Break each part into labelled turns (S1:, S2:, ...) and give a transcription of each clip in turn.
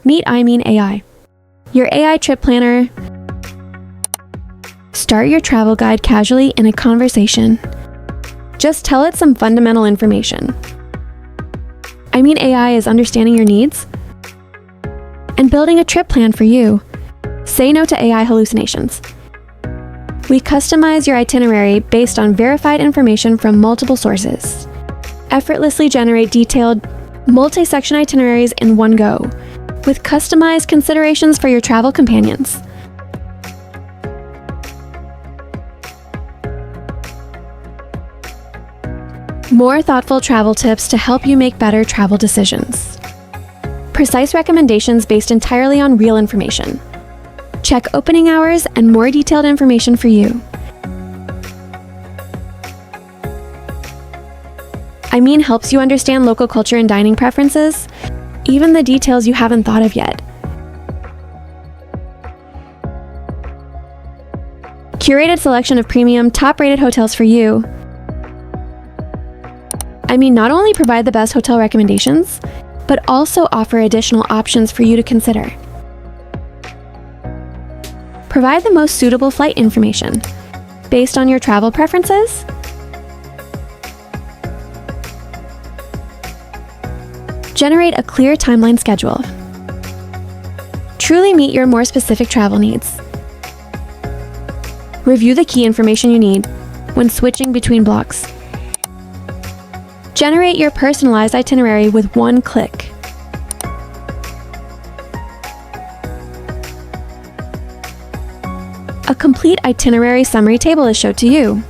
S1: Meet iMean AI, your AI trip planner. Start your travel guide casually in a conversation. Just tell it some fundamental information. iMean AI is understanding your needs and building a trip plan for you. Say no to AI hallucinations. We customize your itinerary based on verified information from multiple sources. Effortlessly generate detailed, multi-section itineraries in one go, with customized considerations for your travel companions. More thoughtful travel tips to help you make better travel decisions. Precise recommendations based entirely on real information. Check opening hours and more detailed information for you. iMean helps you understand local culture and dining preferences, even the details you haven't thought of yet. Curated selection of premium, top-rated hotels for you. iMean not only provide the best hotel recommendations, but also offer additional options for you to consider. Provide the most suitable flight information based on your travel preferences. Generate a clear timeline schedule. Truly meet your more specific travel needs. Review the key information you need when switching between blocks. Generate your personalized itinerary with one click. A complete itinerary summary table is shown to you.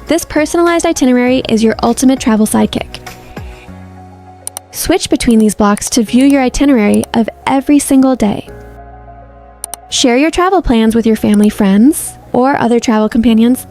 S1: This personalized itinerary is your ultimate travel sidekick. Switch between these blocks to view your itinerary of every single day. Share your travel plans with your family, friends, or other travel companions.